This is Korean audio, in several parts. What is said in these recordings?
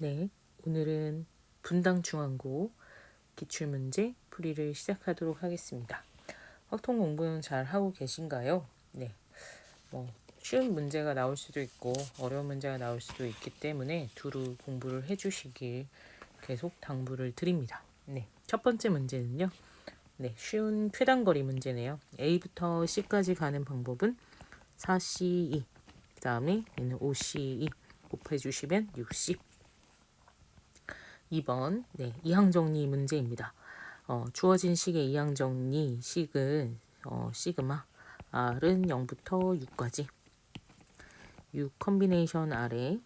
네, 오늘은 분당 중앙고 기출문제 풀이를 시작하도록 하겠습니다. 확통 공부는 잘 하고 계신가요? 네, 쉬운 문제가 나올 수도 있고 어려운 문제가 나올 수도 있기 때문에 두루 공부를 해주시길 계속 당부를 드립니다. 네, 첫 번째 문제는요. 네, 쉬운 쾌단거리 문제네요. A부터 C까지 가는 방법은 4C2, 그 다음에 얘는 5C2 곱해주시면 60. 2번 네, 이항정리 문제입니다. 주어진 식의 이항정리 식은 시그마 R은 0부터 6까지 6 컨비네이션 R에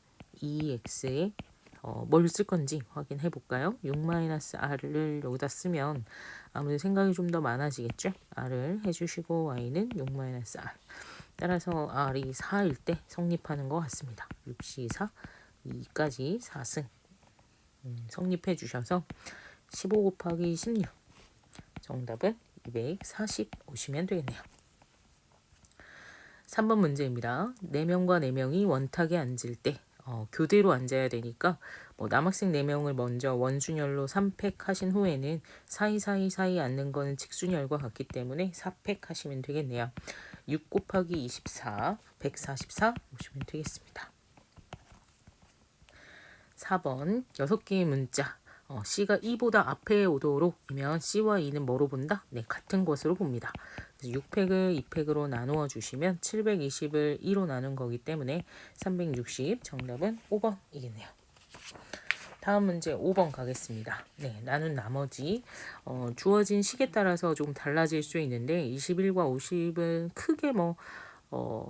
2X에 뭘 쓸 건지 확인해 볼까요? 6-R을 여기다 쓰면 아무래도 생각이 좀 더 많아지겠죠? R을 해주시고 Y는 6-R 따라서 R이 4일 때 성립하는 것 같습니다. 6C4 2까지 4승 성립해 주셔서 15 곱하기 16 정답은 240 오시면 되겠네요. 3번 문제입니다. 4명과 4명이 원탁에 앉을 때 교대로 앉아야 되니까 남학생 4명을 먼저 원순열로 3팩 하신 후에는 사이사이 앉는 거는 직순열과 같기 때문에 4팩 하시면 되겠네요. 6 곱하기 24 144 오시면 되겠습니다. 4번 6개의 문자 C가 2보다 앞에 오도록 이면 C와 E는 뭐로 본다? 네, 같은 것으로 봅니다. 6팩을 2팩으로 나누어 주시면 720을 2로 나눈 거기 때문에 360 정답은 5번이겠네요. 다음 문제 5번 가겠습니다. 네, 나눈 나머지 주어진 식에 따라서 좀 달라질 수 있는데 21과 50은 크게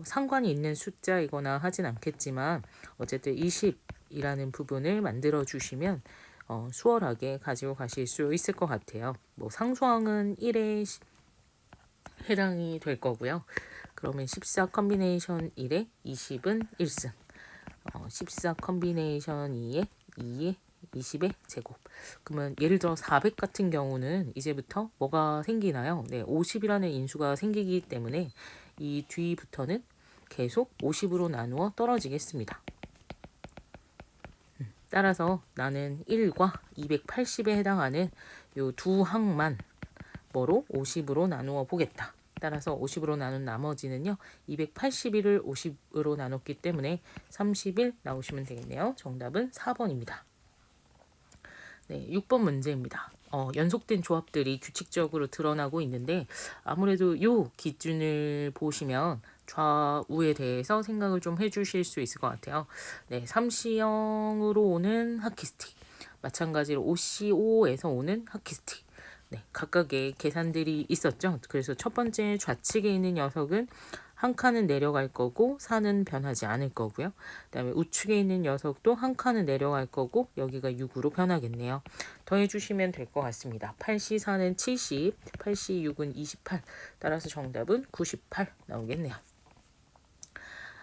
상관이 있는 숫자이거나 하진 않겠지만 어쨌든 20이라는 부분을 만들어 주시면 수월하게 가지고 가실 수 있을 것 같아요. 상수항은 1에 해당이 될 거고요. 그러면 14 컨비네이션 1에 20은 1승 14 컨비네이션 2에 2에 20의 제곱. 그러면 예를 들어 400 같은 경우는 이제부터 뭐가 생기나요? 네, 50이라는 인수가 생기기 때문에 이 뒤부터는 계속 50으로 나누어 떨어지겠습니다. 따라서 나는 1과 280에 해당하는 요 두 항만 뭐로 50으로 나누어 보겠다. 따라서 50으로 나눈 나머지는요. 281을 50으로 나눴기 때문에 31 나오시면 되겠네요. 정답은 4번입니다. 네, 6번 문제입니다. 연속된 조합들이 규칙적으로 드러나고 있는데 아무래도 이 기준을 보시면 좌우에 대해서 생각을 좀 해주실 수 있을 것 같아요. 네, 3C형으로 오는 하키스틱 마찬가지로 5C5에서 오는 하키스틱 네, 각각의 계산들이 있었죠. 그래서 첫 번째 좌측에 있는 녀석은 한 칸은 내려갈 거고 4는 변하지 않을 거고요. 그다음에 우측에 있는 녀석도 한 칸은 내려갈 거고 여기가 6으로 변하겠네요. 더해주시면 될 것 같습니다. 8C4는 70, 8C6은 28. 따라서 정답은 98 나오겠네요.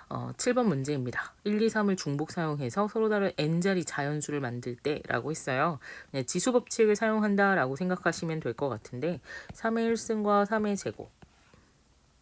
7번 문제입니다. 1, 2, 3을 중복 사용해서 서로 다른 n자리 자연수를 만들 때 라고 했어요. 네, 지수법칙을 사용한다 라고 생각하시면 될 것 같은데 3의 1승과 3의 제곱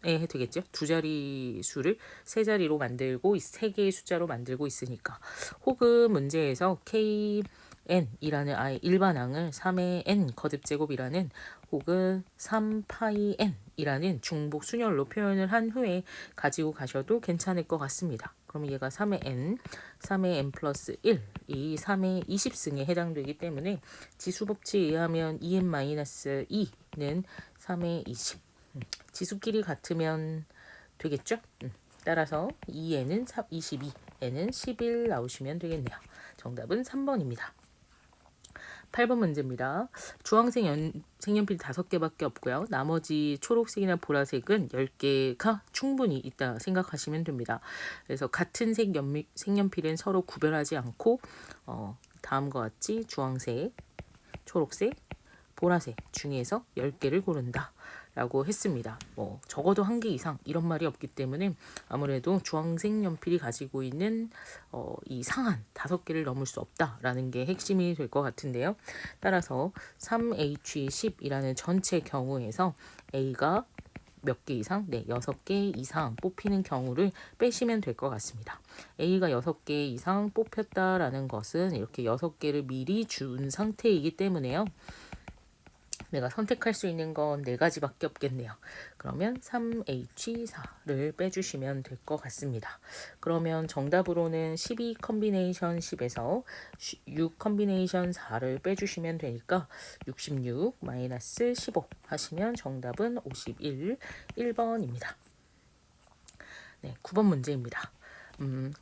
되겠죠. 두 자리 수를 세 자리로 만들고 세 개의 숫자로 만들고 있으니까 혹은 문제에서 KN이라는 아의 일반항을 3의 N 거듭제곱이라는 혹은 3파이 N이라는 중복 순열로 표현을 한 후에 가지고 가셔도 괜찮을 것 같습니다. 그럼 얘가 3의 N, 3의 N 플러스 1, 이 3의 20승에 해당되기 때문에 지수법칙에 의하면 2n-2는 3의 20 지수끼리 같으면 되겠죠? 따라서 2에는 22, 에는 11 나오시면 되겠네요. 정답은 3번입니다. 8번 문제입니다. 주황색 색연필 5개밖에 없고요. 나머지 초록색이나 보라색은 10개가 충분히 있다 생각하시면 됩니다. 그래서 같은 색 색연필은 서로 구별하지 않고 다음과 같이 주황색, 초록색, 보라색 중에서 10개를 고른다 라고 했습니다. 적어도 1개 이상 이런 말이 없기 때문에 아무래도 주황색 연필이 가지고 있는 이 상한 5개를 넘을 수 없다라는 게 핵심이 될 것 같은데요. 따라서 3H10이라는 전체 경우에서 A가 몇 개 이상? 네, 6개 이상 뽑히는 경우를 빼시면 될 것 같습니다. A가 6개 이상 뽑혔다라는 것은 이렇게 6개를 미리 준 상태이기 때문에요. 내가 선택할 수 있는 건 4가지밖에 없겠네요. 그러면 3H4를 빼주시면 될 것 같습니다. 그러면 정답으로는 12 컨비네이션 10에서 6 컨비네이션 4를 빼주시면 되니까 66 마이너스 15 하시면 정답은 51, 1번입니다. 네, 9번 문제입니다.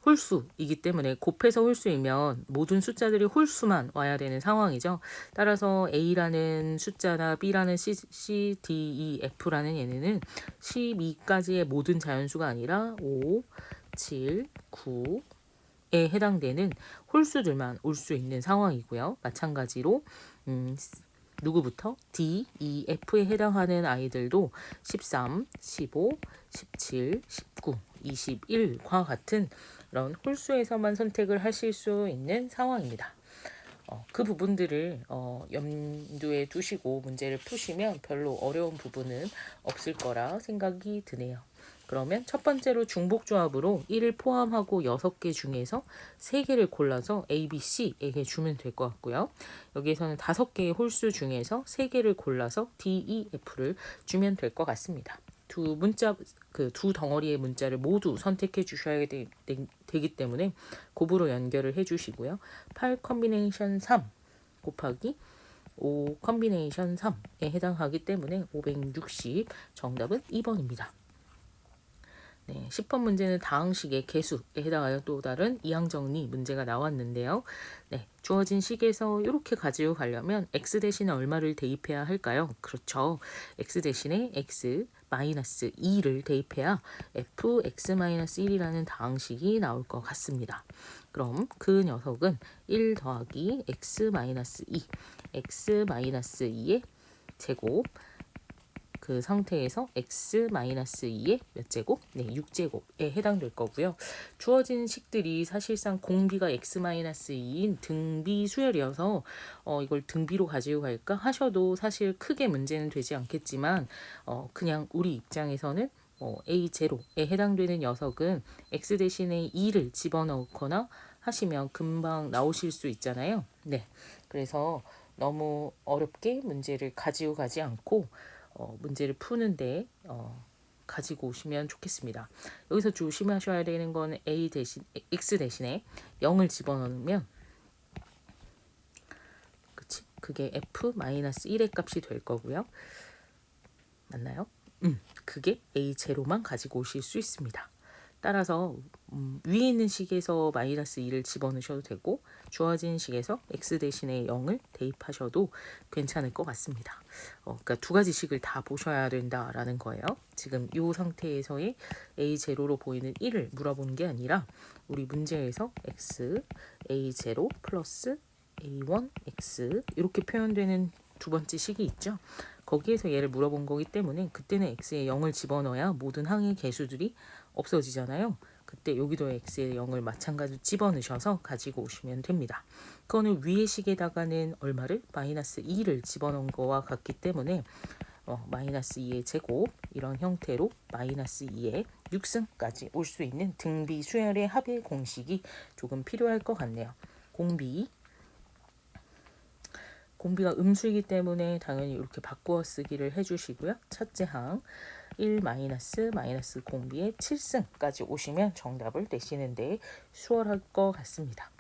홀수이기 때문에 곱해서 홀수이면 모든 숫자들이 홀수만 와야 되는 상황이죠. 따라서 A라는 숫자나 B라는 C, D, E, F라는 얘네는 12까지의 모든 자연수가 아니라 5, 7, 9에 해당되는 홀수들만 올 수 있는 상황이고요. 마찬가지로 누구부터? D, E, F에 해당하는 아이들도 13, 15, 17, 19, 21과 같은 이런 홀수에서만 선택을 하실 수 있는 상황입니다. 그 부분들을 염두에 두시고 문제를 푸시면 별로 어려운 부분은 없을 거라 생각이 드네요. 그러면 첫 번째로 중복조합으로 1을 포함하고 6개 중에서 3개를 골라서 A, B, C에게 주면 될 것 같고요. 여기에서는 5개의 홀수 중에서 3개를 골라서 D, E, F를 주면 될 것 같습니다. 두 덩어리의 문자를 모두 선택해 주셔야 되기 때문에 곱으로 연결을 해 주시고요. 8 컨비네이션 3 곱하기 5 컨비네이션 3에 해당하기 때문에 560 정답은 2번입니다. 네, 10번 문제는 다항식의 개수에 해당하여 또 다른 이항정리 문제가 나왔는데요. 네, 주어진 식에서 이렇게 가지고 가려면 x 대신에 얼마를 대입해야 할까요? 그렇죠. x 대신에 x 마이너스 2를 대입해야 fx-1이라는 다항식이 나올 것 같습니다. 그럼 그 녀석은 1 더하기 x-2, x-2의 제곱 그 상태에서 x-2의 몇 제곱? 네, 6제곱에 해당될 거고요. 주어진 식들이 사실상 공비가 x-2인 등비 수열이어서 이걸 등비로 가지고 갈까 하셔도 사실 크게 문제는 되지 않겠지만 그냥 우리 입장에서는 A0에 해당되는 녀석은 x 대신에 2를 집어넣거나 하시면 금방 나오실 수 있잖아요. 네, 그래서 너무 어렵게 문제를 가지고 가지 않고 문제를 푸는데 가지고 오시면 좋겠습니다. 여기서 조심하셔야 되는 건 x 대신에 0을 집어넣으면 그게 f-1의 값이 될 거고요. 맞나요? 그게 a0만 가지고 오실 수 있습니다. 따라서 위에 있는 식에서 마이너스 2를 집어넣으셔도 되고 주어진 식에서 x 대신에 0을 대입하셔도 괜찮을 것 같습니다. 그러니까 두 가지 식을 다 보셔야 된다라는 거예요. 지금 이 상태에서의 a0로 보이는 1을 물어보는 게 아니라 우리 문제에서 x a0 플러스 a1 x 이렇게 표현되는 두 번째 식이 있죠. 거기에서 얘를 물어본 거기 때문에 그때는 x에 0을 집어넣어야 모든 항의 개수들이 없어지잖아요. 그때 여기도 x에 0을 마찬가지로 집어넣으셔서 가지고 오시면 됩니다. 그거는 위의 식에다가는 얼마를? 마이너스 2를 집어넣은 거와 같기 때문에 마이너스 2의 제곱 이런 형태로 마이너스 2의 6승까지 올 수 있는 등비 수열의 합의 공식이 조금 필요할 것 같네요. 공비가 음수이기 때문에 당연히 이렇게 바꾸어 쓰기를 해주시고요. 첫째 항 1 마이너스 공비의 7승까지 오시면 정답을 내시는데 수월할 것 같습니다.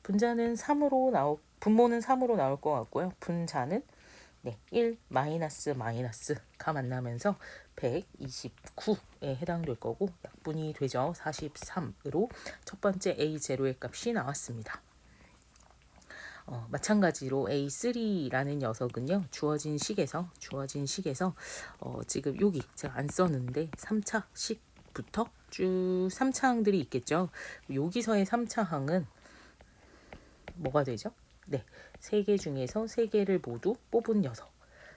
분모는 3으로 나올 것 같고요. 분자는 1 마이너스가 만나면서 129에 해당될 거고 약분이 되죠. 43으로 첫 번째 A0의 값이 나왔습니다. 마찬가지로 A3라는 녀석은요. 주어진 식에서 지금 여기 제가 안 썼는데 3차 식부터 쭉 3차 항들이 있겠죠. 여기서의 3차 항은 뭐가 되죠? 네, 3개 중에서 3개를 모두 뽑은 녀석.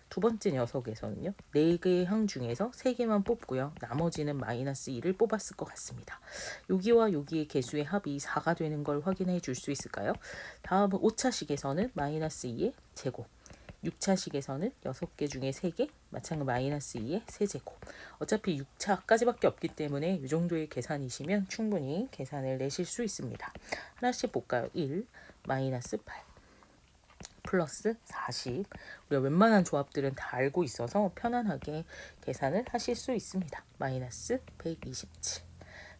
두 번째 녀석에서는요. 4개의 항 중에서 3개만 뽑고요. 나머지는 마이너스 2를 뽑았을 것 같습니다. 여기와 여기의 개수의 합이 4가 되는 걸 확인해 줄 수 있을까요? 다음은 5차식에서는 마이너스 2의 제곱, 6차식에서는 6개 중에 3개, 마찬가지 마이너스 2의 세제곱. 어차피 6차까지밖에 없기 때문에 이 정도의 계산이시면 충분히 계산을 내실 수 있습니다. 하나씩 볼까요? 1, 마이너스 8, 플러스 40. 우리가 웬만한 조합들은 다 알고 있어서 편안하게 계산을 하실 수 있습니다. 마이너스 127.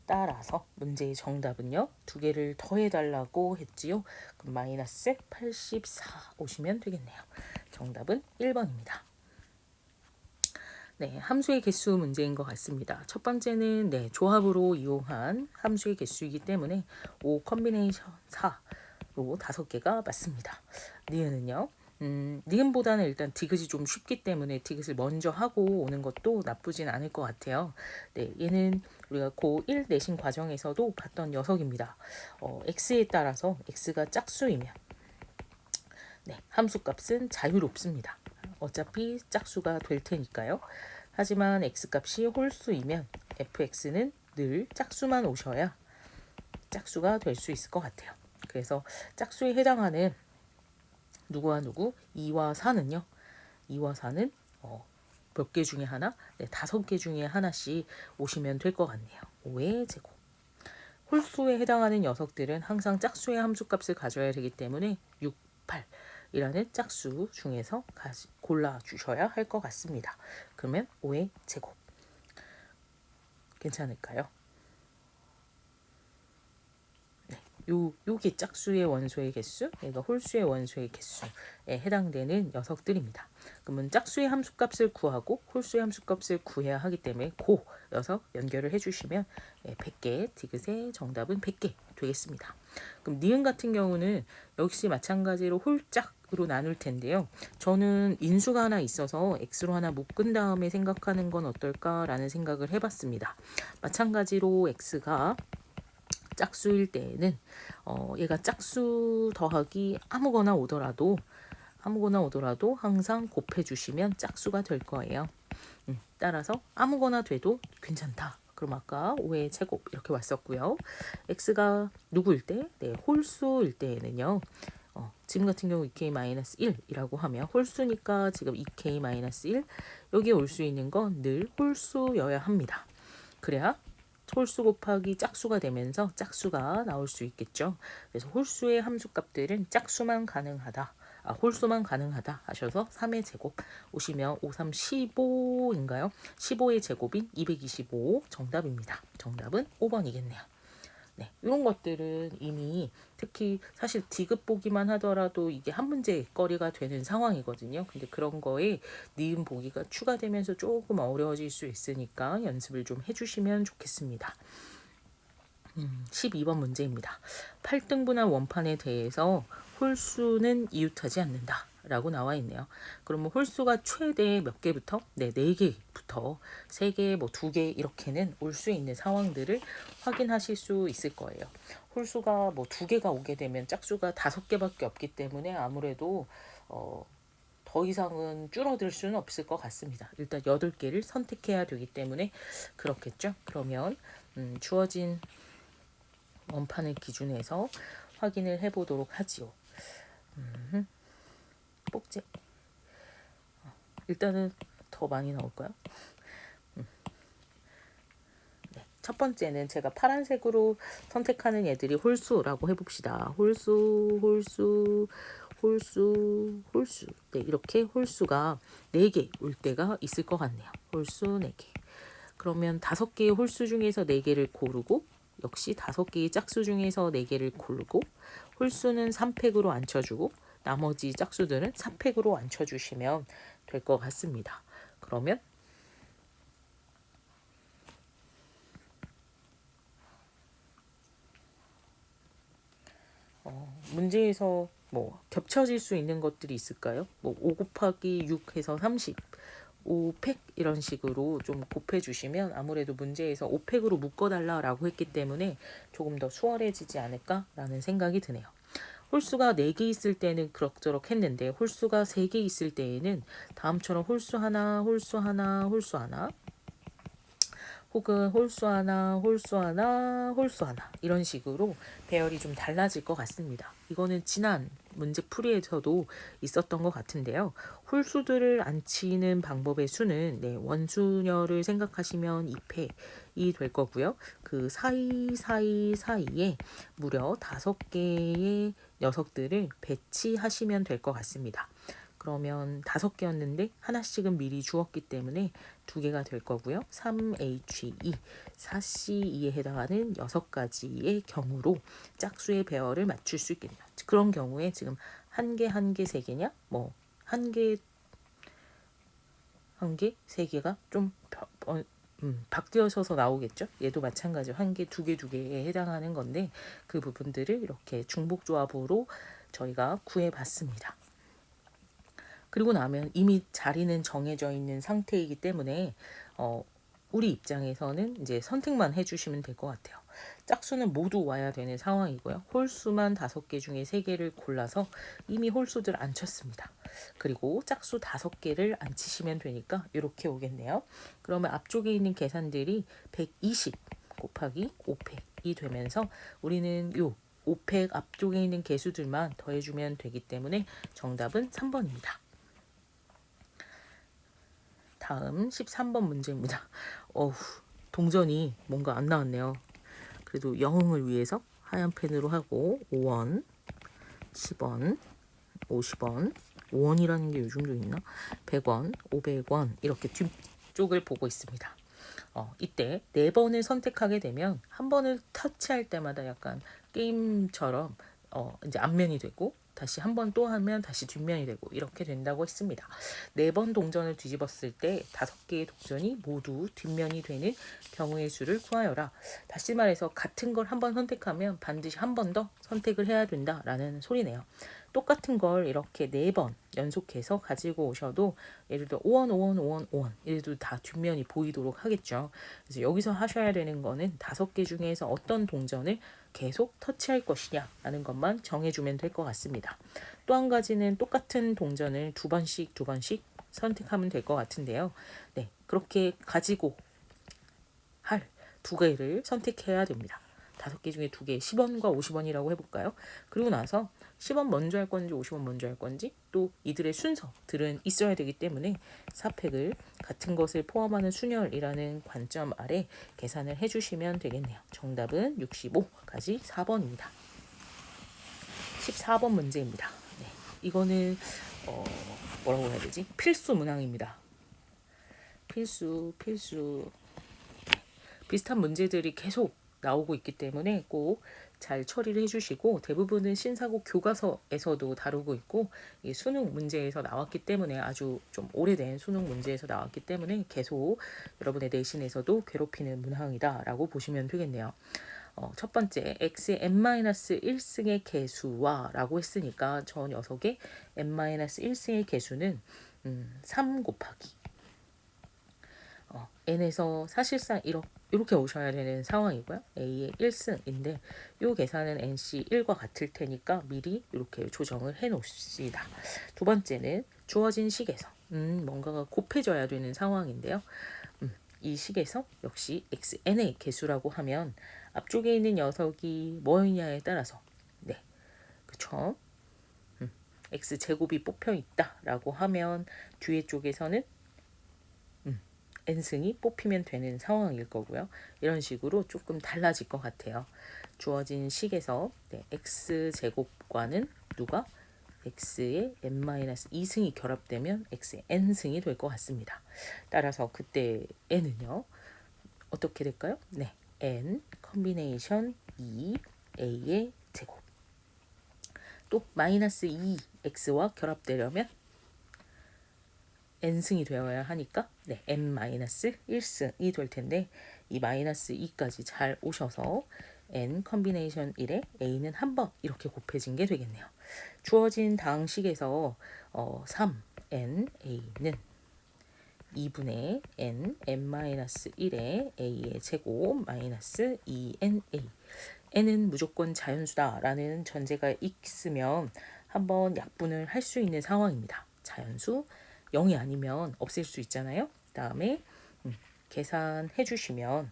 따라서 문제의 정답은요. 두 개를 더해달라고 했지요. 그럼 마이너스 84 오시면 되겠네요. 정답은 1번입니다. 네, 함수의 개수 문제인 것 같습니다. 첫 번째는 네, 조합으로 이용한 함수의 개수이기 때문에 5 컨비네이션 4로 5개가 맞습니다. 니은은요. 니은보다는 일단 디귿이 좀 쉽기 때문에 디귿을 먼저 하고 오는 것도 나쁘진 않을 것 같아요. 네, 얘는 우리가 고1 내신 과정에서도 봤던 녀석입니다. x에 따라서 x가 짝수이면 네, 함수값은 자유롭습니다. 어차피 짝수가 될 테니까요. 하지만 x값이 홀수이면 fx는 늘 짝수만 오셔야 짝수가 될 수 있을 것 같아요. 그래서 짝수에 해당하는 누구와 누구? 2와 4는요. 2와 4는 몇 개 중에 하나? 네, 5개 중에 하나씩 오시면 될 것 같네요. 5의 제곱. 홀수에 해당하는 녀석들은 항상 짝수의 함수값을 가져야 되기 때문에 6, 8이라는 짝수 중에서 골라주셔야 할 것 같습니다. 그러면 5의 제곱. 괜찮을까요? 요게 짝수의 원소의 개수, 얘가 홀수의 원소의 개수에 해당되는 녀석들입니다. 그러면 짝수의 함수값을 구하고 홀수의 함수값을 구해야 하기 때문에 고여서 연결을 해주시면 100개, 디귿의 정답은 100개 되겠습니다. 그럼 니은 같은 경우는 역시 마찬가지로 홀짝으로 나눌 텐데요. 저는 인수가 하나 있어서 x로 하나 묶은 다음에 생각하는 건 어떨까라는 생각을 해봤습니다. 마찬가지로 x가 짝수일 때에는 얘가 짝수 더하기 아무거나 오더라도 항상 곱해주시면 짝수가 될 거예요. 따라서 아무거나 돼도 괜찮다. 그럼 아까 5의 제곱 이렇게 왔었고요. x가 누구일 때? 네, 홀수일 때에는요. 지금 같은 경우 2k-1이라고 하면 홀수니까 지금 2k-1 여기에 올 수 있는 건 늘 홀수여야 합니다. 그래야 홀수 곱하기 짝수가 되면서 짝수가 나올 수 있겠죠. 그래서 홀수의 함수값들은 짝수만 가능하다. 홀수만 가능하다 하셔서 3의 제곱 오시면 5, 3, 15인가요? 15의 제곱인 225 정답입니다. 정답은 5번이겠네요. 네, 이런 것들은 이미 특히 사실 디귿 보기만 하더라도 이게 한 문제 거리가 되는 상황이거든요. 근데 그런 거에 니은 보기가 추가되면서 조금 어려워질 수 있으니까 연습을 좀 해주시면 좋겠습니다. 12번 문제입니다. 8등분한 원판에 대해서 홀수는 이웃하지 않는다 라고 나와 있네요. 그러면 홀수가 최대 몇 개부터? 네, 4개부터 3개, 뭐 2개 이렇게는 올 수 있는 상황들을 확인하실 수 있을 거예요. 홀수가 뭐 2개가 오게 되면 짝수가 5개밖에 없기 때문에 아무래도 더 이상은 줄어들 수는 없을 것 같습니다. 일단 8개를 선택해야 되기 때문에 그렇겠죠. 그러면 주어진 원판을 기준해서 확인을 해보도록 하지요. 꼭지. 일단은 더 많이 나올까요? 네, 첫 번째는 제가 파란색으로 선택하는 애들이 홀수라고 해봅시다. 홀수. 네, 이렇게 홀수가 4개 올 때가 있을 것 같네요. 홀수 4개. 그러면 5개의 홀수 중에서 4개를 고르고 역시 5개의 짝수 중에서 4개를 고르고 홀수는 3팩으로 앉혀주고 나머지 짝수들은 4팩으로 앉혀주시면 될 것 같습니다. 그러면 문제에서 뭐 겹쳐질 수 있는 것들이 있을까요? 뭐 5 곱하기 6 해서 30 5팩 이런 식으로 좀 곱해주시면 아무래도 문제에서 5팩으로 묶어달라고 했기 때문에 조금 더 수월해지지 않을까라는 생각이 드네요. 홀수가 4개 있을 때는 그럭저럭 했는데 홀수가 3개 있을 때에는 다음처럼 홀수 하나 혹은 홀수 하나, 홀수 하나, 홀수 하나 이런 식으로 배열이 좀 달라질 것 같습니다. 이거는 지난 문제 풀이에서도 있었던 것 같은데요. 홀수들을 안 치는 방법의 수는 원수녀를 생각하시면 2패이 될 거고요. 그 사이에 무려 5개의 녀석들을 배치하시면 될 것 같습니다. 그러면 5개였는데 하나씩은 미리 주었기 때문에 2개가 될 거고요. 3He, 4Ce2에 해당하는 6가지의 경우로 짝수의 배열을 맞출 수 있겠네요. 그런 경우에 지금 1개, 1개, 3개냐? 뭐 1개, 1개, 3개가 좀 바뀌어서 나오겠죠. 얘도 마찬가지로 1개, 2개, 2개에 해당하는 건데 그 부분들을 이렇게 중복조합으로 저희가 구해봤습니다. 그리고 나면 이미 자리는 정해져 있는 상태이기 때문에 우리 입장에서는 이제 선택만 해주시면 될 것 같아요. 짝수는 모두 와야 되는 상황이고요. 홀수만 5개 중에 3개를 골라서 이미 홀수들 안 쳤습니다. 그리고 짝수 5개를 안 치시면 되니까 이렇게 오겠네요. 그러면 앞쪽에 있는 계산들이 120 곱하기 5팩이 되면서 우리는 요 5팩 앞쪽에 있는 개수들만 더해주면 되기 때문에 정답은 3번입니다. 다음 13번 문제입니다. 동전이 뭔가 안 나왔네요. 그래도 영흥을 위해서 하얀 펜으로 하고 5원, 10원, 50원, 5원이라는 게 요즘도 있나? 100원, 500원 이렇게 뒤쪽을 보고 있습니다. 이때 4번을 선택하게 되면 한 번을 터치할 때마다 약간 게임처럼 이제 앞면이 되고 다시 한 번 또 하면 다시 뒷면이 되고 이렇게 된다고 했습니다. 4번 동전을 뒤집었을 때 5개의 동전이 모두 뒷면이 되는 경우의 수를 구하여라. 다시 말해서 같은 걸 한 번 선택하면 반드시 한 번 더 선택을 해야 된다라는 소리네요. 똑같은 걸 이렇게 4번 연속해서 가지고 오셔도 예를 들어 5원, 5원, 5원, 5원 예를 들어 다 뒷면이 보이도록 하겠죠. 그래서 여기서 하셔야 되는 거는 5개 중에서 어떤 동전을 계속 터치할 것이냐라는 것만 정해주면 될 것 같습니다. 또 한 가지는 똑같은 동전을 2번씩 선택하면 될 것 같은데요. 네, 그렇게 가지고 할 2개를 선택해야 됩니다. 5개 중에 2개, 10원과 50원이라고 해볼까요? 그리고 나서 10원 먼저 할 건지 50원 먼저 할 건지 또 이들의 순서들은 있어야 되기 때문에 4팩을 같은 것을 포함하는 순열이라는 관점 아래 계산을 해주시면 되겠네요. 정답은 65까지 4번입니다. 14번 문제입니다. 네, 이거는 뭐라고 해야 되지? 필수 문항입니다. 필수 비슷한 문제들이 계속 나오고 있기 때문에 꼭 잘 처리를 해주시고 대부분은 신사고 교과서에서도 다루고 있고 이 수능 문제에서 나왔기 때문에 아주 좀 오래된 수능 문제에서 나왔기 때문에 계속 여러분의 내신에서도 괴롭히는 문항이다라고 보시면 되겠네요. 첫 번째 x의 n-1승의 개수와 라고 했으니까 저 녀석의 n-1승의 개수는 3 곱하기 n에서 사실상 이렇게 오셔야 되는 상황이고요. a의 1승인데 이 계산은 nc 1과 같을 테니까 미리 이렇게 조정을 해 놓습니다. 두 번째는 주어진 식에서 뭔가가 곱해져야 되는 상황인데요. 이 식에서 역시 xn의 개수라고 하면 앞쪽에 있는 녀석이 뭐였냐에 따라서 그쵸? x제곱이 뽑혀 있다라고 하면 뒤에 쪽에서는 n승이 뽑히면 되는 상황일 거고요. 이런 식으로 조금 달라질 것 같아요. 주어진 식에서 x제곱과는 누가 x의 n-2승이 결합되면 x의 n승이 될 것 같습니다. 따라서 그때 n은요. 어떻게 될까요? 네, n 컨비네이션 2 a의 제곱 또 마이너스 2x와 결합되려면 n승이 되어야 하니까 n-1승이 될 텐데 이 마이너스 2까지 잘 오셔서 n 컨비네이션 1에 a는 한 번 이렇게 곱해진 게 되겠네요. 주어진 다항식에서 3n a는 2분의 n-1에 a의 제곱 마이너스 2na n은 무조건 자연수다라는 전제가 있으면 한번 약분을 할 수 있는 상황입니다. 자연수 0이 아니면 없앨 수 있잖아요. 다음에 계산해 주시면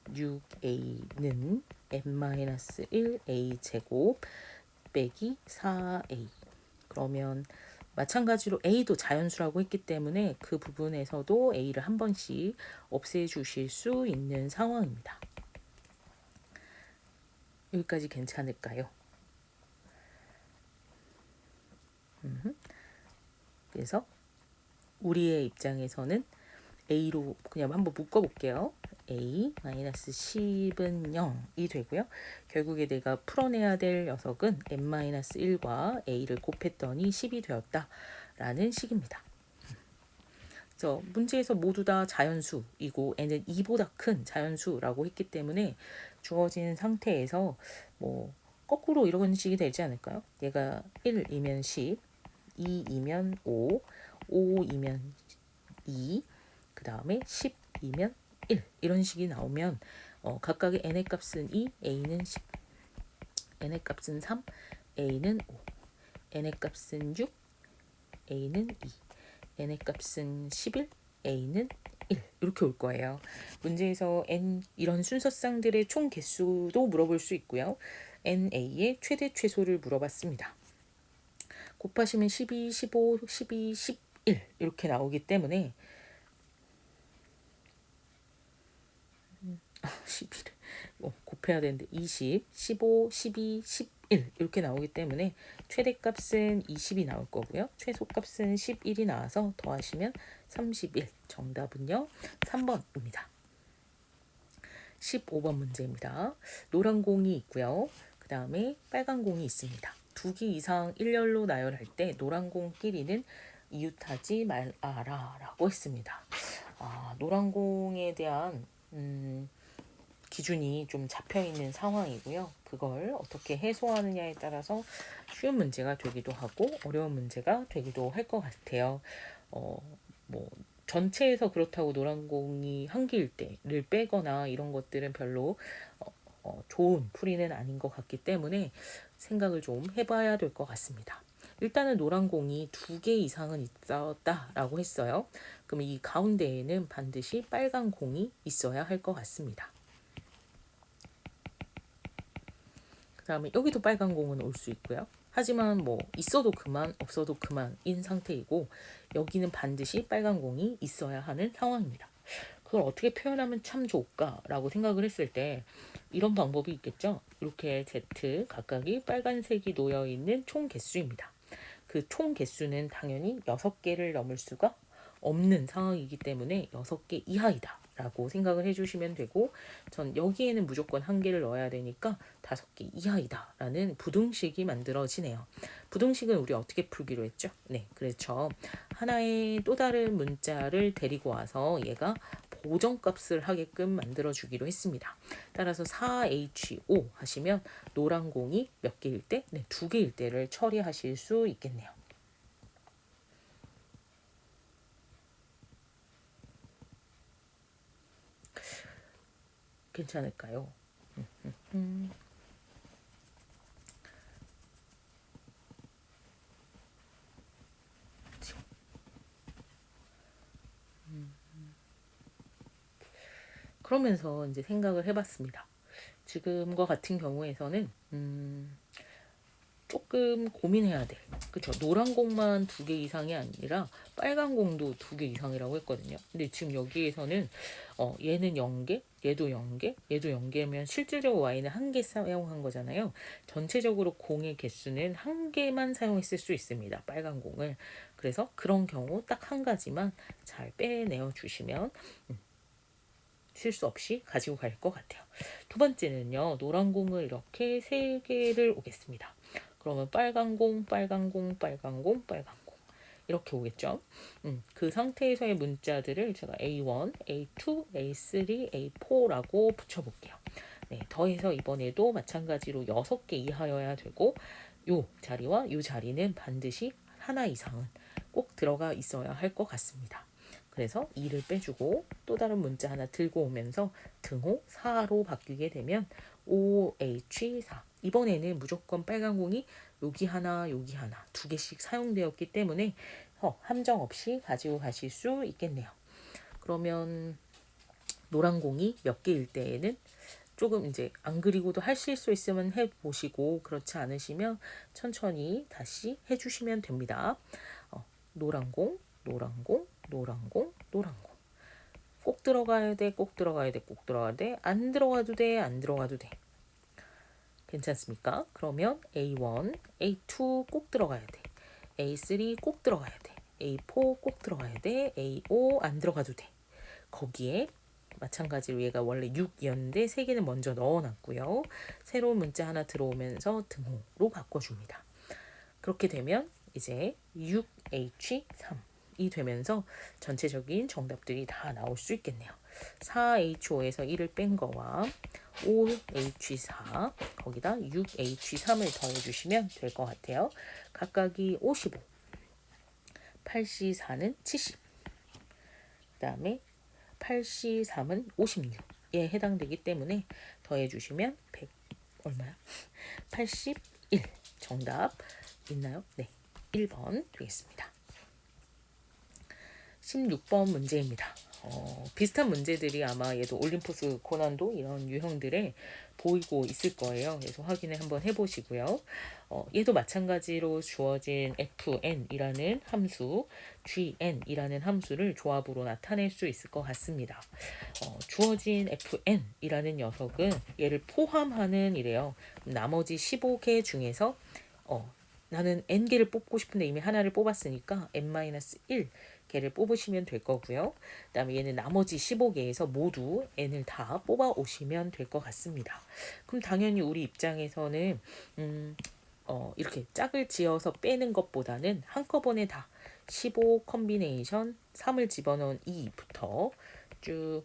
6a는 n-1 a제곱 빼기 4a. 그러면 마찬가지로 a도 자연수라고 했기 때문에 그 부분에서도 a를 한 번씩 없애주실 수 있는 상황입니다. 여기까지 괜찮을까요? 그래서 우리의 입장에서는 a로 그냥 한번 묶어볼게요. a-10은 0이 되고요. 결국에 내가 풀어내야 될 녀석은 n-1과 a를 곱했더니 10이 되었다라는 식입니다. 그래서 문제에서 모두 다 자연수이고 n은 2보다 큰 자연수라고 했기 때문에 주어진 상태에서 뭐 거꾸로 이런 식이 되지 않을까요? 얘가 1이면 10, 2이면 5, 5이면 2, 그 다음에 10이면 1 이런 식이 나오면 각각의 n의 값은 2, a는 10, n의 값은 3, a는 5, n의 값은 6, a는 2, n의 값은 11, a는 1 이렇게 올 거예요. 문제에서 n 이런 순서쌍들의 총 개수도 물어볼 수 있고요. na의 최대 최소를 물어봤습니다. 곱하시면 12, 15, 12, 11 이렇게 나오기 때문에 11 곱해야 되는데 20, 15, 12, 11 이렇게 나오기 때문에 최대값은 20이 나올 거고요. 최소값은 11이 나와서 더하시면 31. 정답은요. 3번입니다. 15번 문제입니다. 노란 공이 있고요. 그 다음에 빨간 공이 있습니다. 2개 이상 일렬로 나열할 때 노란 공끼리는 이웃하지 말아라 라고 했습니다. 노란 공에 대한 기준이 좀 잡혀있는 상황이고요. 그걸 어떻게 해소하느냐에 따라서 쉬운 문제가 되기도 하고 어려운 문제가 되기도 할 것 같아요. 뭐 전체에서 그렇다고 노란 공이 한 개일 때를 빼거나 이런 것들은 별로 좋은 풀이는 아닌 것 같기 때문에 생각을 좀 해봐야 될 것 같습니다. 일단은 노란 공이 2개 이상은 있었다라고 했어요. 그럼 이 가운데에는 반드시 빨간 공이 있어야 할 것 같습니다. 그 다음에 여기도 빨간 공은 올 수 있고요. 하지만 뭐 있어도 그만 없어도 그만인 상태이고 여기는 반드시 빨간 공이 있어야 하는 상황입니다. 그걸 어떻게 표현하면 참 좋을까라고 생각을 했을 때 이런 방법이 있겠죠. 이렇게 Z 각각이 빨간색이 놓여 있는 총 개수입니다. 그 총 개수는 당연히 6개를 넘을 수가 없는 상황이기 때문에 6개 이하이다 라고 생각을 해주시면 되고 전 여기에는 무조건 1개를 넣어야 되니까 5개 이하이다 라는 부등식이 만들어지네요. 부등식은 우리 어떻게 풀기로 했죠? 네, 그렇죠. 하나의 또 다른 문자를 데리고 와서 얘가 보정값을 하게끔 만들어 주기로 했습니다. 따라서 4HO 하시면 노란 공이 몇 개일 때? 네, 2개일 때를 처리하실 수 있겠네요. 괜찮을까요? 그러면서 이제 생각을 해봤습니다. 지금과 같은 경우에서는 조금 고민해야 돼. 그쵸? 노란 공만 2개 이상이 아니라 빨간 공도 2개 이상이라고 했거든요. 근데 지금 여기에서는 얘는 0개, 얘도 0개, 얘도 0개면 실질적으로 y는 1개 사용한 거잖아요. 전체적으로 공의 개수는 1개만 사용했을 수 있습니다. 빨간 공을. 그래서 그런 경우 딱 한 가지만 잘 빼내어 주시면 실수 없이 가지고 갈 것 같아요. 두 번째는요. 노란 공을 이렇게 3개를 오겠습니다. 그러면 빨간 공, 빨간 공, 빨간 공, 빨간 공 이렇게 오겠죠. 그 상태에서의 문자들을 제가 A1, A2, A3, A4라고 붙여볼게요. 네, 더해서 이번에도 마찬가지로 6개 이하여야 되고 요 자리와 요 자리는 반드시 하나 이상은 꼭 들어가 있어야 할 것 같습니다. 그래서 2를 빼주고 또 다른 문자 하나 들고 오면서 등호 4로 바뀌게 되면 OH4 이번에는 무조건 빨간 공이 여기 하나 2개씩 사용되었기 때문에 함정 없이 가지고 가실 수 있겠네요. 그러면 노란 공이 몇 개일 때에는 조금 이제 안 그리고도 하실 수 있으면 해보시고, 그렇지 않으시면 천천히 다시 해주시면 됩니다. 노란 공, 노란 공, 노란 공, 노란 공. 꼭 들어가야 돼, 꼭 들어가야 돼, 꼭 들어가야 돼. 안 들어가도 돼, 안 들어가도 돼. 괜찮습니까? 그러면 A1, A2 꼭 들어가야 돼. A3 꼭 들어가야 돼. A4 꼭 들어가야 돼. A5 안 들어가도 돼. 거기에 마찬가지로 얘가 원래 6이었는데 3개는 먼저 넣어놨고요. 새로운 문자 하나 들어오면서 등호로 바꿔줍니다. 그렇게 되면 이제 6H3이 되면서 전체적인 정답들이 다 나올 수 있겠네요. 4H5에서 1을 뺀 거와 5H4 거기다 6H3을 더해주시면 될 것 같아요. 각각이 55, 8C4는 70, 그 다음에 8C3은 56에 해당되기 때문에 더해주시면 100 얼마야? 81. 정답 있나요? 네, 1번 되겠습니다. 16번 문제입니다. 비슷한 문제들이 아마 얘도 올림포스 고난도 이런 유형들에 보이고 있을 거예요. 그래서 확인을 한번 해보시고요. 얘도 마찬가지로 주어진 fn이라는 함수, gn이라는 함수를 조합으로 나타낼 수 있을 것 같습니다. 주어진 fn이라는 녀석은 얘를 포함하는 이래요. 나머지 15개 중에서 나는 n개를 뽑고 싶은데 이미 하나를 뽑았으니까 n-1 개를 뽑으시면 될 거고요. 그 다음에 얘는 나머지 15개에서 모두 n을 다 뽑아 오시면 될 것 같습니다. 그럼 당연히 우리 입장에서는 이렇게 짝을 지어서 빼는 것보다는 한꺼번에 다 15 컨비네이션 3을 집어넣은 2부터 쭉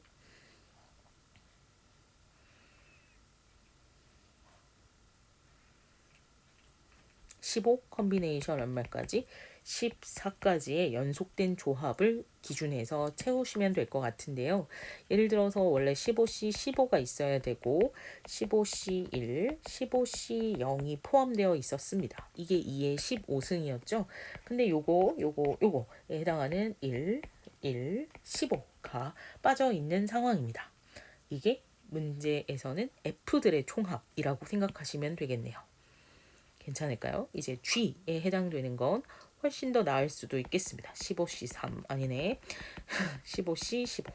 15 컨비네이션 얼마까지 14까지의 연속된 조합을 기준해서 채우시면 될 것 같은데요. 예를 들어서 원래 15C 15가 있어야 되고 15C1, 15C0이 포함되어 있었습니다. 이게 2의 15승이었죠. 근데 요거에 해당하는 1, 15가 빠져 있는 상황입니다. 이게 문제에서는 F들의 총합이라고 생각하시면 되겠네요. 괜찮을까요? 이제 G에 해당되는 건 훨씬 더 나을 수도 있겠습니다. 15C3 아니네. 15C15.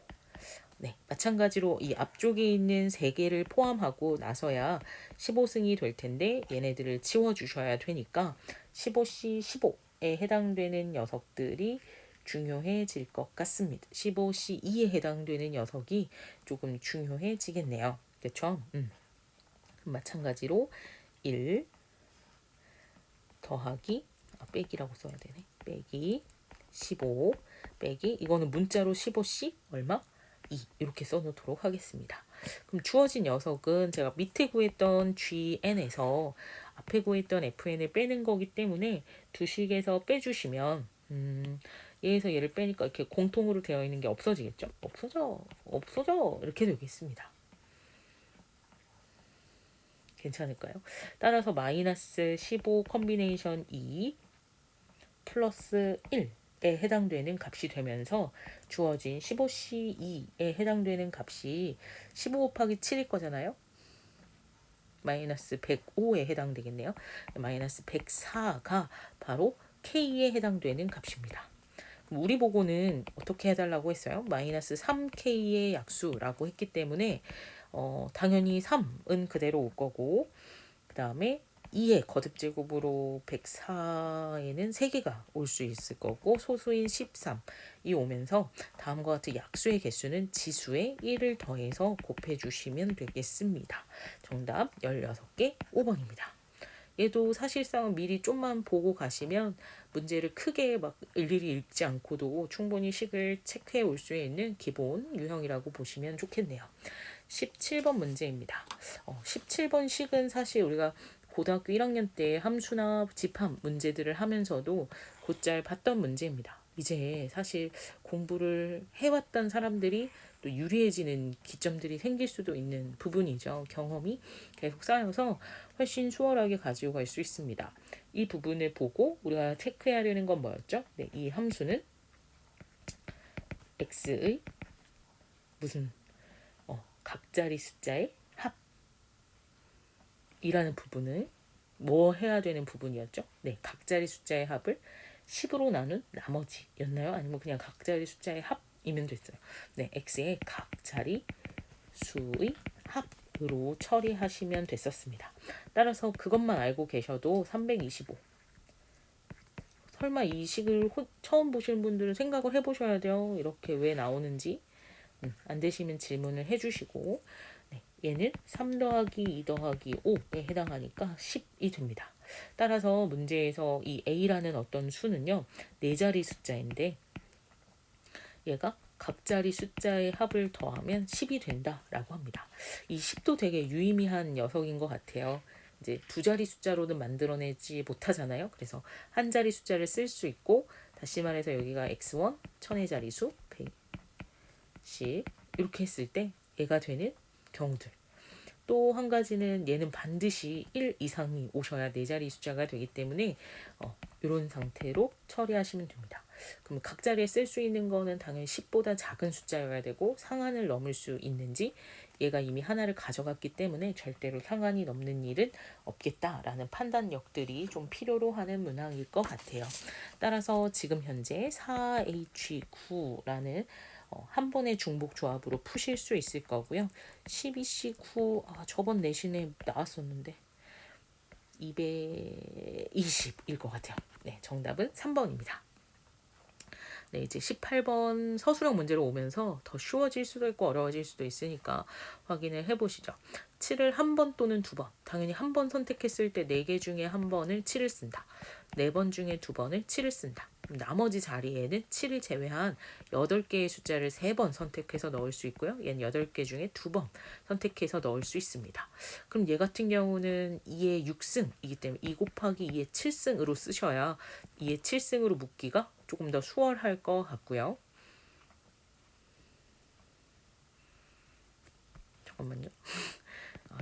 네, 마찬가지로 이 앞쪽에 있는 3개를 포함하고 나서야 15승이 될 텐데 얘네들을 지워주셔야 되니까 15C15에 해당되는 녀석들이 중요해질 것 같습니다. 15C2에 해당되는 녀석이 조금 중요해지겠네요. 그렇죠? 마찬가지로 1 더하기 빼기라고 써야 되네. 빼기 15 빼기 이거는 문자로 15C 얼마? 2 이렇게 써놓도록 하겠습니다. 그럼 주어진 녀석은 제가 밑에 구했던 GN에서 앞에 구했던 FN을 빼는 거기 때문에 두 식에서 빼주시면 얘에서 얘를 빼니까 이렇게 공통으로 되어 있는 게 없어지겠죠? 없어져 이렇게 되겠습니다. 괜찮을까요? 따라서 마이너스 15 컨비네이션 2 플러스 1에 해당되는 값이 되면서 주어진 15C2에 해당되는 값이 15 곱하기 7일 거잖아요. 마이너스 105에 해당되겠네요. 마이너스 104가 바로 K에 해당되는 값입니다. 그럼 우리 보고는 어떻게 해달라고 했어요? 마이너스 3K의 약수라고 했기 때문에 당연히 3은 그대로 올 거고 그 다음에 2의 거듭제곱으로 104에는 3개가 올 수 있을 거고 소수인 13이 오면서 다음과 같은 약수의 개수는 지수에 1을 더해서 곱해주시면 되겠습니다. 정답 16개 5번입니다. 얘도 사실상 미리 좀만 보고 가시면 문제를 크게 막 일일이 읽지 않고도 충분히 식을 체크해 올 수 있는 기본 유형이라고 보시면 좋겠네요. 17번 문제입니다. 17번 식은 사실 우리가 고등학교 1학년 때 함수나 집합 문제들을 하면서도 곧잘 봤던 문제입니다. 이제 사실 공부를 해왔던 사람들이 또 유리해지는 기점들이 생길 수도 있는 부분이죠. 경험이 계속 쌓여서 훨씬 수월하게 가지고 갈 수 있습니다. 이 부분을 보고 우리가 체크해야 되는 건 뭐였죠? 네, 이 함수는 x의 무슨 각자리 숫자의 합이라는 부분을 뭐 해야 되는 부분이었죠? 네, 각자리 숫자의 합을 10으로 나눈 나머지였나요? 아니면 그냥 각자리 숫자의 합이면 됐어요. 네, x의 각자리 수의 합으로 처리하시면 됐었습니다. 따라서 그것만 알고 계셔도 325. 설마 이 식을 처음 보시는 분들은 생각을 해보셔야 돼요. 이렇게 왜 나오는지. 안 되시면 질문을 해주시고, 네, 얘는 3 더하기 2 더하기 5에 해당하니까 10이 됩니다. 따라서 문제에서 이 a라는 어떤 수는요, 4자리 숫자인데 얘가 각자리 숫자의 합을 더하면 10이 된다라고 합니다. 이 10도 되게 유의미한 녀석인 것 같아요. 이제 2자리 숫자로는 만들어내지 못하잖아요. 그래서 한 자리 숫자를 쓸 수 있고, 다시 말해서 여기가 x1 천의 자리수 110 이렇게 했을 때 얘가 되는 경우들. 또 한 가지는 얘는 반드시 1 이상이 오셔야 4자리 숫자가 되기 때문에 이런 상태로 처리하시면 됩니다. 그럼 각자리에 쓸 수 있는 거는 당연히 10보다 작은 숫자여야 되고, 상한을 넘을 수 있는지, 얘가 이미 하나를 가져갔기 때문에 절대로 상한이 넘는 일은 없겠다라는 판단력들이 좀 필요로 하는 문항일 것 같아요. 따라서 지금 현재 4H9라는 한 번의 중복 조합으로 푸실 수 있을 거고요. 12C9 저번 내신에 나왔었는데 220일 것 같아요. 네, 정답은 3번입니다. 네, 이제 18번 서술형 문제로 오면서 더 쉬워질 수도 있고 어려워질 수도 있으니까 확인을 해보시죠. 7을 한 번 또는 두 번, 당연히 한 번 선택했을 때 4개 중에 한 번을 7을 쓴다. 4번 중에 2번을 7을 쓴다. 나머지 자리에는 7을 제외한 8개의 숫자를 3번 선택해서 넣을 수 있고요. 얘는 8개 중에 2번 선택해서 넣을 수 있습니다. 그럼 얘 같은 경우는 2의 6승이기 때문에 2 곱하기 2의 7승으로 쓰셔야 2의 7승으로 묶기가 조금 더 수월할 것 같고요. 잠깐만요.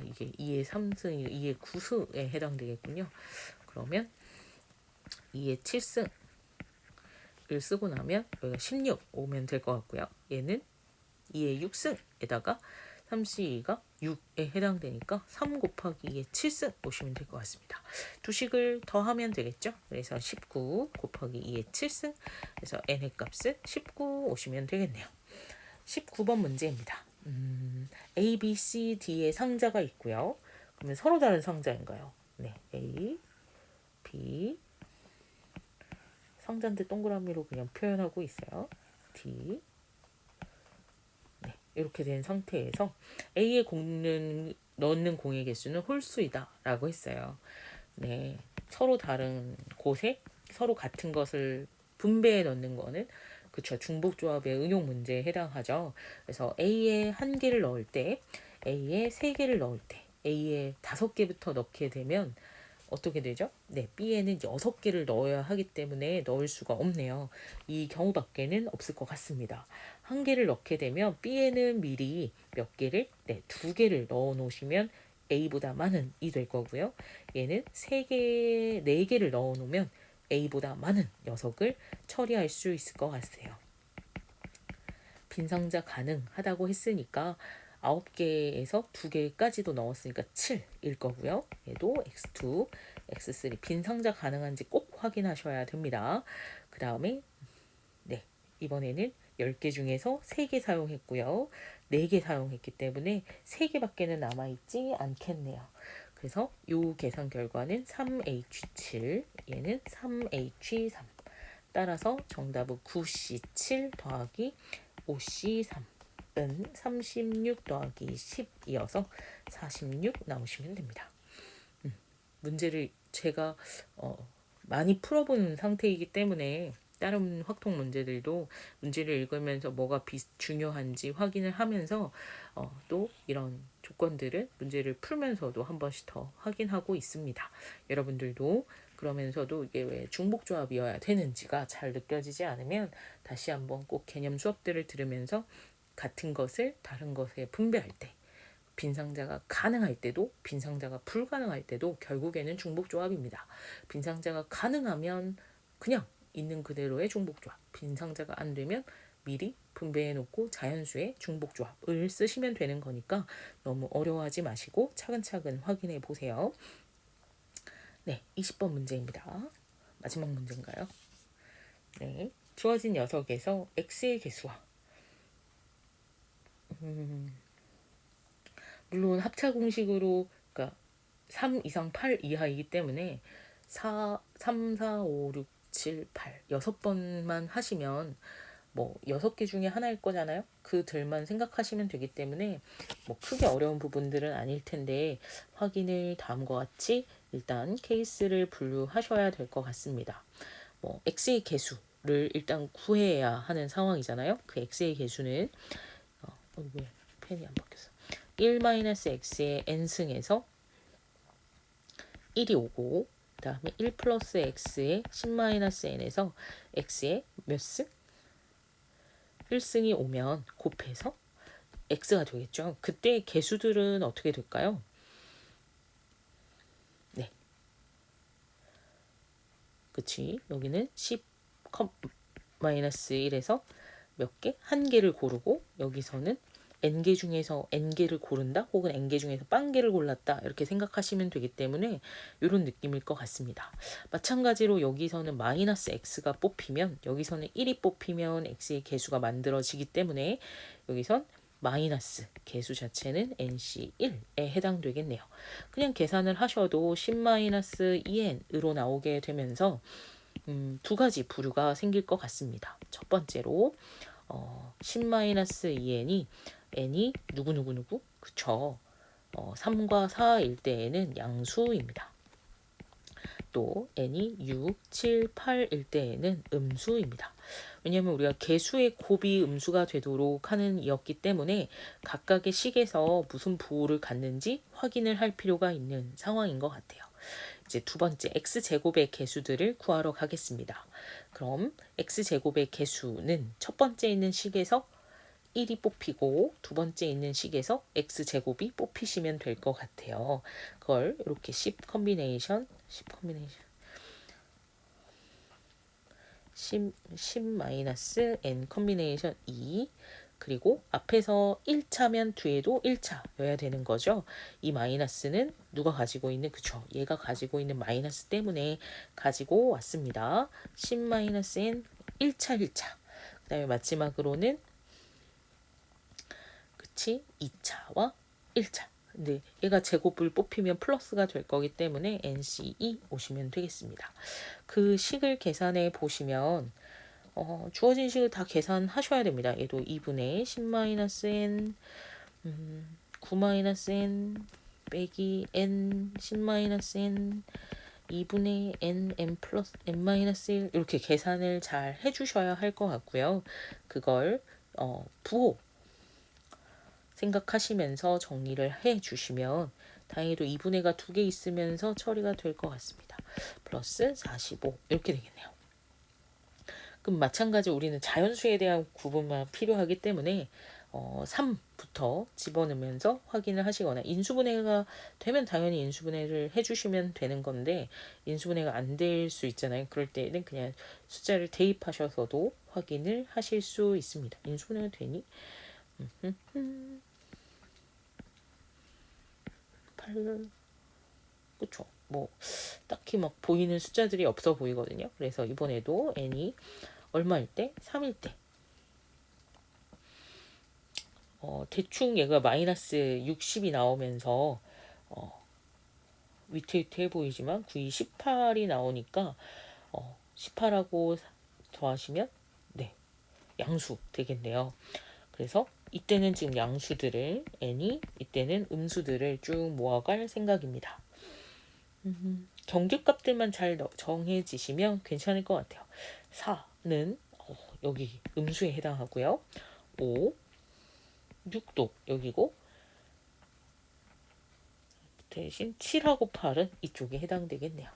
이게 2의 3승이 2의 9승에 해당되겠군요. 그러면 2의 7승 을 쓰고 나면 여기가 16 오면 될 것 같고요. 얘는 2의 6승에다가 3c가 6에 해당되니까 3 곱하기 2의 7승 오시면 될 것 같습니다. 두 식을 더하면 되겠죠. 그래서 19 곱하기 2의 7승 그래서 n의 값은 19 오시면 되겠네요. 19번 문제입니다. A, B, C, D의 상자가 있고요. 그러면 서로 다른 상자인가요? 네, A, B 상자인데 동그라미로 그냥 표현하고 있어요. D. 네, 이렇게 된 상태에서 A에 넣는 공의 개수는 홀수이다 라고 했어요. 네, 서로 다른 곳에 서로 같은 것을 분배해 넣는 거는 그쵸, 중복조합의 응용 문제에 해당하죠. 그래서 A에 1개를 넣을 때, A에 3개를 넣을 때, A에 5개부터 넣게 되면 어떻게 되죠? 네, B에는 6개를 넣어야 하기 때문에 넣을 수가 없네요. 이 경우밖에는 없을 것 같습니다. 1개를 넣게 되면 B에는 미리 몇 개를? 네, 2개를 넣어 놓으시면 A보다 많은 이 될 거고요. 얘는 3개, 4개를 넣어 놓으면 A보다 많은 녀석을 처리할 수 있을 것 같아요. 빈상자 가능하다고 했으니까 9개에서 2개까지도 넣었으니까 7일 거고요. 얘도 x2, x3 빈상자 가능한지 꼭 확인하셔야 됩니다. 그 다음에 네, 이번에는 10개 중에서 3개 사용했고요. 4개 사용했기 때문에 3개밖에는 남아있지 않겠네요. 그래서 이 계산 결과는 3H7, 얘는 3H3. 따라서 정답은 9C7 더하기 5C3은 36 더하기 10이어서 46 나오시면 됩니다. 문제를 제가 많이 풀어본 상태이기 때문에 다른 확통 문제들도 문제를 읽으면서 뭐가 중요한지 확인을 하면서 또 이런 조건들을 문제를 풀면서도 한 번씩 더 확인하고 있습니다. 여러분들도 그러면서도 이게 왜 중복조합이어야 되는지가 잘 느껴지지 않으면 다시 한번 꼭 개념 수업들을 들으면서 같은 것을 다른 것에 분배할 때 빈상자가 가능할 때도 빈상자가 불가능할 때도 결국에는 중복조합입니다. 빈상자가 가능하면 그냥 있는 그대로의 중복조합, 빈상자가 안 되면 미리 분배해 놓고 자연수의 중복조합을 쓰시면 되는 거니까 너무 어려워하지 마시고 차근차근 확인해 보세요. 네, 20번 문제입니다. 마지막 문제인가요? 네, 주어진 녀석에서 x의 개수와 물론 합차 공식으로 그러니까 3 이상 8 이하이기 때문에 3, 4, 5, 6, 7, 8 6번만 하시면 뭐 6개 중에 하나일 거잖아요. 그들만 생각하시면 되기 때문에 뭐 크게 어려운 부분들은 아닐 텐데 확인을 다음과 같이 일단 케이스를 분류하셔야 될 것 같습니다. 뭐 x의 개수를 일단 구해야 하는 상황이잖아요. 그 x의 개수는 왜 펜이 안 바뀌었어. 1-x의 n승에서 1이 오고 그 다음에 1 플러스 x의 10-n에서 x의 몇 승? 1승이 오면 곱해서 x가 되겠죠. 그때 개수들은 어떻게 될까요? 네. 그치. 여기는 10-1에서 몇 개? 한 개를 고르고 여기서는 n개 중에서 n개를 고른다 혹은 n개 중에서 빵개를 골랐다 이렇게 생각하시면 되기 때문에 이런 느낌일 것 같습니다. 마찬가지로 여기서는 마이너스 x가 뽑히면 여기서는 1이 뽑히면 x의 개수가 만들어지기 때문에 여기선 마이너스 개수 자체는 nc1에 해당되겠네요. 그냥 계산을 하셔도 10-2n으로 나오게 되면서 두 가지 부류가 생길 것 같습니다. 첫 번째로 10-2n이 n이 누구누구누구? 그쵸. 3과 4일 때에는 양수입니다. 또 n이 6, 7, 8일 때에는 음수입니다. 왜냐하면 우리가 개수의 곱이 음수가 되도록 하는 이었기 때문에 각각의 식에서 무슨 부호를 갖는지 확인을 할 필요가 있는 상황인 것 같아요. 이제 두 번째 x제곱의 개수들을 구하러 가겠습니다. 그럼 x제곱의 개수는 첫 번째 있는 식에서 1이 뽑히고 두 번째 있는 식에서 x제곱이 뽑히시면 될 것 같아요. 그걸 이렇게 10 컨비네이션 10-n 컨비네이션 2 그리고 앞에서 1차면 뒤에도 1차여야 되는 거죠. 이 마이너스는 누가 가지고 있는 그쵸. 얘가 가지고 있는 마이너스 때문에 가지고 왔습니다. 10-n 1차 1차 그 다음에 마지막으로는 그치 2차와 1차 근데 얘가 제곱을 뽑히면 플러스가 될 거기 때문에 NC2 오시면 되겠습니다. 그 식을 계산해 보시면 주어진 식을 다 계산하셔야 됩니다. 얘도 2분의 10-n 9-n 빼기 n 10-n 2분의 n 플러스 n-1 이렇게 계산을 잘 해주셔야 할 것 같고요. 그걸 부호 생각하시면서 정리를 해주시면 다행히도 2분의가 2개 있으면서 처리가 될 것 같습니다. 플러스 45 이렇게 되겠네요. 그럼 마찬가지 우리는 자연수에 대한 구분만 필요하기 때문에 3부터 집어넣으면서 확인을 하시거나 인수분해가 되면 당연히 인수분해를 해주시면 되는 건데 인수분해가 안 될 수 있잖아요. 그럴 때는 그냥 숫자를 대입하셔서도 확인을 하실 수 있습니다. 인수분해가 되니? 8 그쵸. 뭐 딱히 막 보이는 숫자들이 없어 보이거든요. 그래서 이번에도 n이 얼마일 때? 3일 때 대충 얘가 마이너스 60이 나오면서 위태위태해 보이지만 9이 18이 나오니까 18하고 더하시면 네 양수 되겠네요. 그래서 이때는 지금 양수들을 n이 이때는 음수들을 쭉 모아갈 생각입니다. 정규값들만 잘 정해지시면 괜찮을 것 같아요. 4는 여기 음수에 해당하고요. 5, 6도 여기고 대신 7하고 8은 이쪽에 해당되겠네요.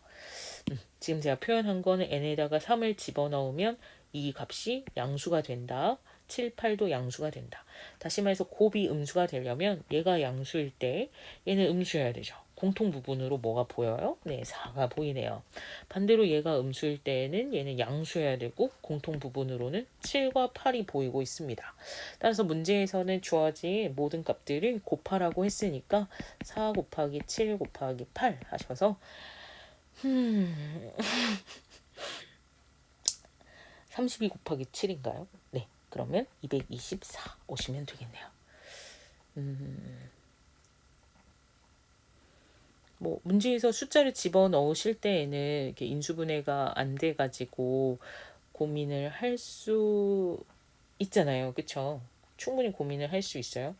지금 제가 표현한 거는 n에다가 3을 집어넣으면 이 값이 양수가 된다. 7, 8도 양수가 된다. 다시 말해서 곱이 음수가 되려면 얘가 양수일 때 얘는 음수여야 되죠. 공통 부분으로 뭐가 보여요? 네, 4가 보이네요. 반대로 얘가 음수일 때에는 얘는 양수여야 되고 공통 부분으로는 7과 8이 보이고 있습니다. 따라서 문제에서는 주어진 모든 값들을 곱하라고 했으니까 4 곱하기 7 곱하기 8 하셔서 32 곱하기 7인가요? 네, 그러면 224 오시면 되겠네요. 뭐 문제에서 숫자를 집어 넣으실 때에는 이렇게 인수분해가 안 돼 가지고 고민을 할 수 있잖아요. 그쵸? 충분히 고민을 할 수 있어요.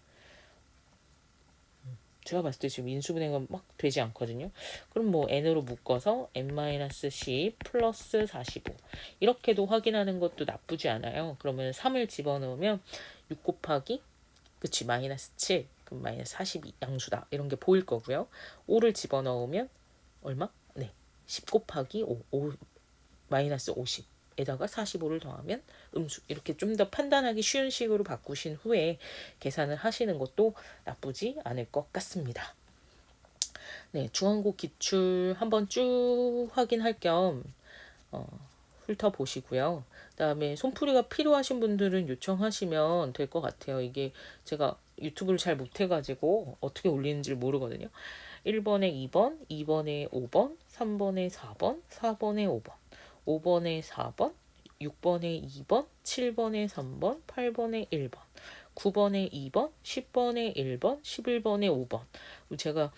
제가 봤을 때 지금 인수분해가 막 되지 않거든요. 그럼 뭐 n으로 묶어서 n-10 플러스 45 이렇게도 확인하는 것도 나쁘지 않아요. 그러면 3을 집어넣으면 6 곱하기 그치 마이너스 7 그럼 마이너스 42 양수다 이런 게 보일 거고요. 5를 집어넣으면 얼마? 네, 10 곱하기 5 마이너스 50에다가 45를 더하면 음수 이렇게 좀 더 판단하기 쉬운 식으로 바꾸신 후에 계산을 하시는 것도 나쁘지 않을 것 같습니다. 네, 중앙고 기출 한번 쭉 확인할 겸 훑어보시고요. 그다음에 손풀이가 필요하신 분들은 요청하시면 될 것 같아요. 이게 제가 유튜브를 잘 못해가지고 어떻게 올리는지를 모르거든요. 1번에 2번, 2번에 5번, 3번에 4번, 4번에 5번, 5번에 4번, 6번에 2번, 7번에 3번, 8번에 1번, 9번에 2번, 10번에 1번, 11번에 5번. 제가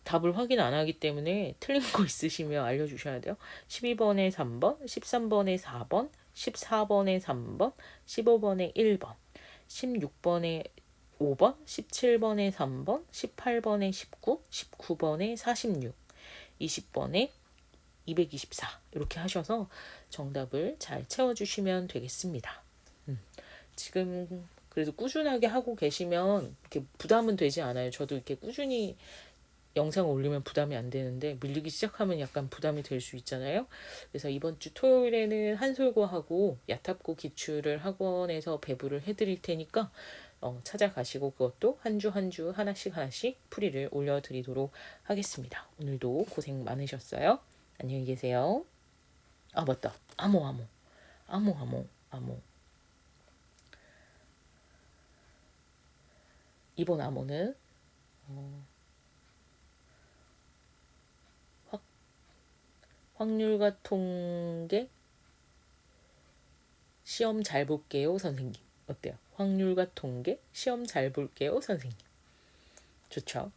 답을 확인 안 하기 때문에 틀린 거 있으시면 알려주셔야 돼요. 12번에 3번, 13번에 4번, 14번에 3번, 15번에 1번, 16번에 5번, 17번에 3번, 18번에 19, 19번에 46, 20번에 224 이렇게 하셔서 정답을 잘 채워주시면 되겠습니다. 지금 그래도 꾸준하게 하고 계시면 이렇게 부담은 되지 않아요. 저도 이렇게 꾸준히 영상 올리면 부담이 안 되는데 밀리기 시작하면 약간 부담이 될 수 있잖아요. 그래서 이번 주 토요일에는 한솔고하고 야탑고 기출을 학원에서 배부를 해드릴 테니까 찾아가시고 그것도 한 주 한 주 하나씩 풀이를 올려드리도록 하겠습니다. 오늘도 고생 많으셨어요. 안녕히 계세요. 아 맞다. 암호. 이번 암호는 확률과 통계 시험 잘 볼게요 선생님. 어때요? 확률과 통계 시험 잘 볼게요 선생님. 좋죠?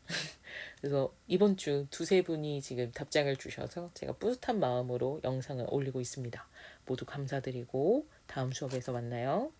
그래서 이번 주 두세 분이 지금 답장을 주셔서 제가 뿌듯한 마음으로 영상을 올리고 있습니다. 모두 감사드리고 다음 수업에서 만나요.